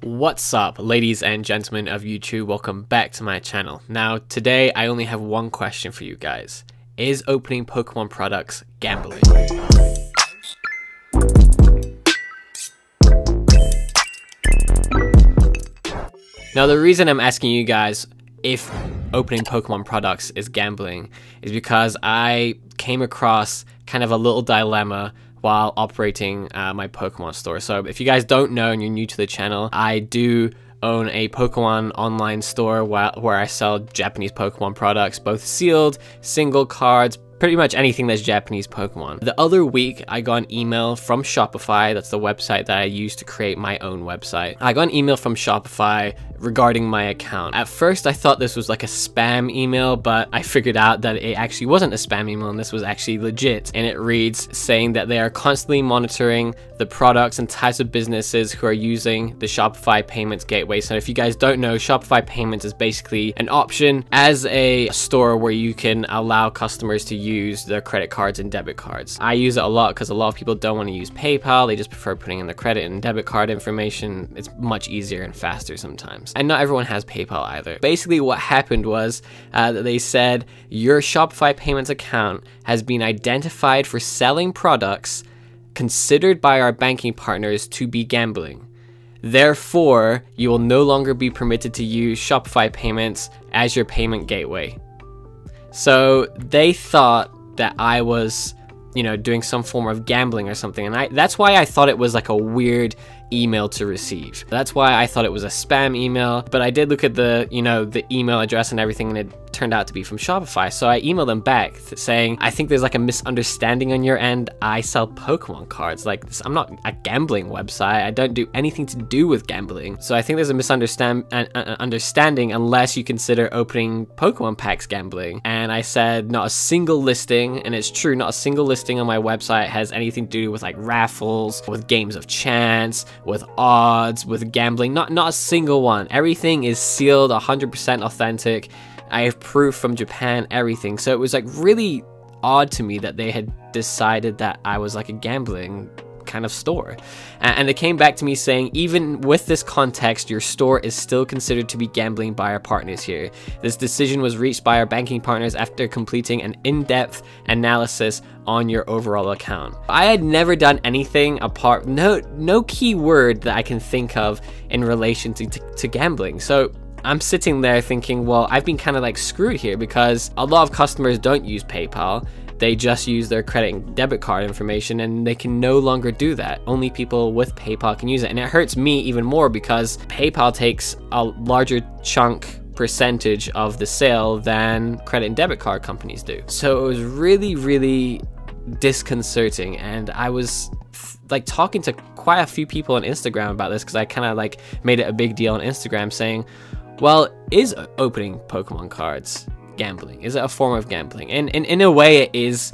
What's up, ladies and gentlemen of YouTube? Welcome back to my channel. Now, today I only have one question for you guys. Is opening Pokemon products gambling? Now, the reason I'm asking you guys if opening Pokemon products is gambling is because I came across kind of a little dilemma while operating my Pokemon store. So if you guys don't know and you're new to the channel, I do own a Pokemon online store where I sell Japanese Pokemon products, both sealed, single cards, pretty much anything that's Japanese Pokemon. The other week, I got an email from Shopify. That's the website that I use to create my own website. I got an email from Shopify regarding my account. At first, I thought this was like a spam email, but I figured out that it actually wasn't a spam email and this was actually legit. And it reads saying that they are constantly monitoring the products and types of businesses who are using the Shopify payments gateway. So if you guys don't know, Shopify payments is basically an option as a store where you can allow customers to use their credit cards and debit cards. I use it a lot because a lot of people don't want to use PayPal. They just prefer putting in their credit and debit card information. It's much easier and faster sometimes. And not everyone has PayPal either. Basically what happened was that they said your Shopify payments account has been identified for selling products considered by our banking partners to be gambling. Therefore, you will no longer be permitted to use Shopify payments as your payment gateway. So they thought that I was, doing some form of gambling or something. And that's why I thought it was like a weird email to receive. That's why I thought it was a spam email. But I did look at the, the email address and everything, and it turned out to be from Shopify. So I emailed them back saying, I think there's like a misunderstanding on your end. I sell Pokemon cards. Like, I'm not a gambling website. I don't do anything to do with gambling. So I think there's a misunderstanding unless you consider opening Pokemon packs gambling. And I said, not a single listing, and it's true, not a single listing on my website has anything to do with like raffles, with games of chance, with odds, with gambling. Not a single one. Everything is sealed, 100% authentic. I have proof from Japan, everything. So it was like really odd to me that they had decided that I was like a gambling kind of store. And they came back to me saying, even with this context, your store is still considered to be gambling by our partners here. This decision was reached by our banking partners after completing an in-depth analysis on your overall account. I had never done anything apart, no key word that I can think of in relation to gambling. So I'm sitting there thinking, well, I've been kind of like screwed here because a lot of customers don't use PayPal. They just use their credit and debit card information, and they can no longer do that. Only people with PayPal can use it. And it hurts me even more because PayPal takes a larger chunk percentage of the sale than credit and debit card companies do. So it was really, really disconcerting. And I was like talking to quite a few people on Instagram about this because I kind of like made it a big deal on Instagram saying, well, is opening Pokemon cards gambling? Is it a form of gambling? And in a way it is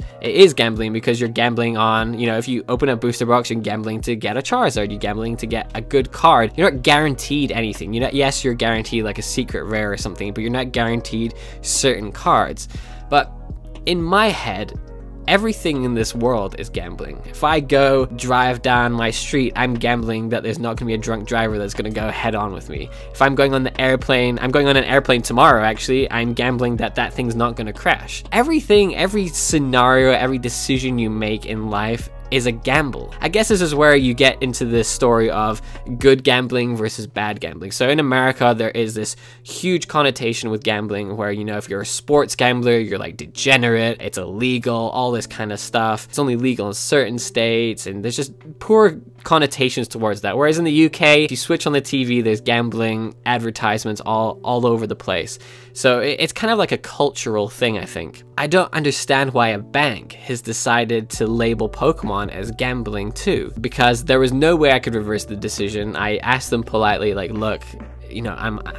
gambling because you're gambling on, if you open a booster box, you're gambling to get a Charizard, you're gambling to get a good card. You're not guaranteed anything. Yes, you're guaranteed like a secret rare or something, but you're not guaranteed certain cards. But in my head, everything in this world is gambling. If I go drive down my street, I'm gambling that there's not gonna be a drunk driver that's gonna go head on with me. If I'm going on an airplane tomorrow actually, I'm gambling that that thing's not gonna crash. Everything, every scenario, every decision you make in life is a gamble. I guess this is where you get into this story of good gambling versus bad gambling. So in America, there is this huge connotation with gambling where, if you're a sports gambler, you're like degenerate, it's illegal, all this kind of stuff. It's only legal in certain states, and there's just poor connotations towards that. Whereas in the UK, if you switch on the TV, there's gambling advertisements all over the place. So it's kind of like a cultural thing, I think. I don't understand why a bank has decided to label Pokemon as gambling too, because there was no way I could reverse the decision. I asked them politely, like, look,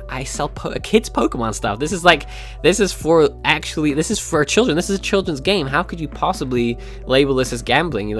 I sell kids Pokemon stuff. This is for children. This is a children's game. How could you possibly label this as gambling?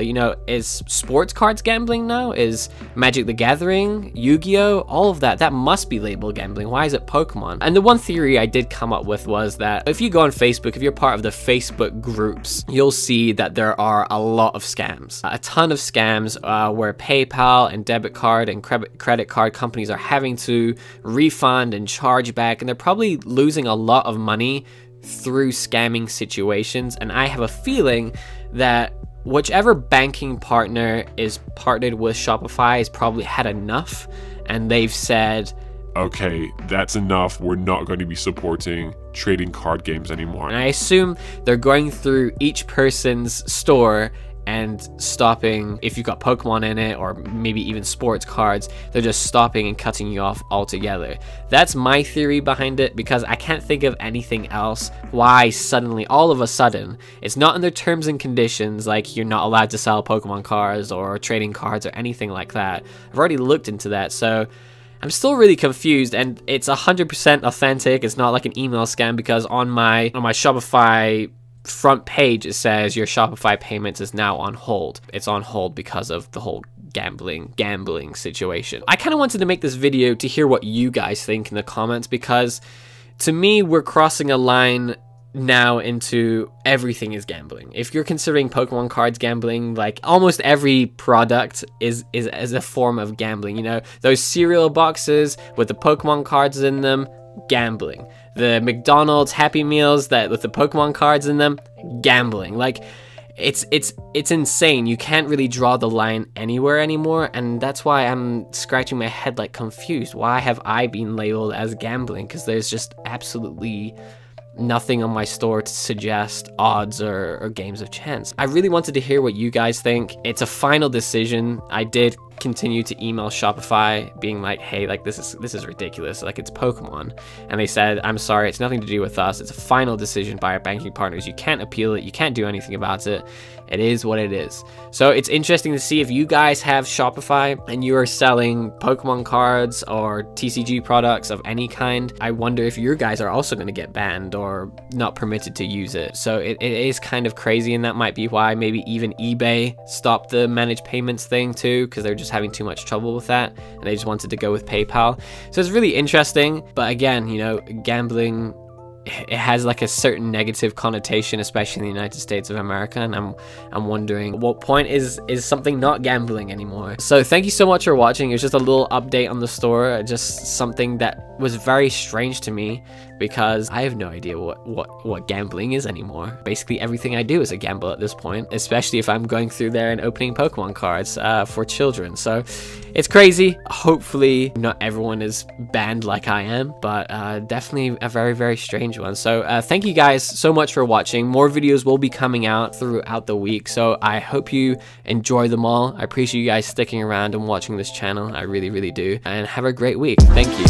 Is sports cards gambling now? Is Magic the Gathering, Yu-Gi-Oh, all of that must be labeled gambling. Why is it Pokemon? And the one theory I did come up with was that if you go on Facebook, if you're part of the Facebook groups, you'll see that there are a lot of scams. scams. A ton of scams where PayPal and debit card and credit card companies are having to refund and charge back, and they're probably losing a lot of money through scamming situations. And I have a feeling that whichever banking partner is partnered with Shopify has probably had enough, and they've said, okay, that's enough. We're not going to be supporting trading card games anymore. And I assume they're going through each person's store and stopping, if you've got Pokemon in it or maybe even sports cards, they're just stopping and cutting you off altogether. That's my theory behind it, because I can't think of anything else why suddenly, all of a sudden, it's not in their terms and conditions, like you're not allowed to sell Pokemon cards or trading cards or anything like that. I've already looked into that, so I'm still really confused, and it's 100% authentic. It's not like an email scam, because on my Shopify front page it says your Shopify payments is now on hold. It's on hold because of the whole gambling situation. I kind of wanted to make this video to hear what you guys think in the comments, because to me we're crossing a line now into everything is gambling. If you're considering Pokemon cards gambling, like almost every product is as a form of gambling. You know, those cereal boxes with the Pokemon cards in them, gambling. The McDonald's Happy Meals that with the Pokemon cards in them, gambling. Like it's insane. You can't really draw the line anywhere anymore, and that's why I'm scratching my head like confused. Why have I been labeled as gambling? Because there's just absolutely nothing on my store to suggest odds or games of chance. I really wanted to hear what you guys think. It's a final decision. I did continue to email Shopify being like, hey, like this is ridiculous, like it's Pokemon, and they said, I'm sorry, it's nothing to do with us, it's a final decision by our banking partners, you can't appeal it, you can't do anything about it, it is what it is. So it's interesting to see if you guys have Shopify and you are selling Pokemon cards or TCG products of any kind. I wonder if your guys are also going to get banned or not permitted to use it. So it is kind of crazy, and that might be why maybe even eBay stopped the managed payments thing too, because they're just having too much trouble with that and they just wanted to go with PayPal. So it's really interesting, but again, you know, gambling, it has like a certain negative connotation, especially in the United States of America, and I'm wondering at what point is something not gambling anymore. So thank you so much for watching. It was just a little update on the store, just something that was very strange to me, because I have no idea what gambling is anymore. Basically everything I do is a gamble at this point, especially if I'm going through there and opening Pokemon cards for children. So it's crazy. Hopefully not everyone is banned like I am, but definitely a very, very strange one. So thank you guys so much for watching. More videos will be coming out throughout the week, so I hope you enjoy them all. I appreciate you guys sticking around and watching this channel. I really, really do. And have a great week. Thank you.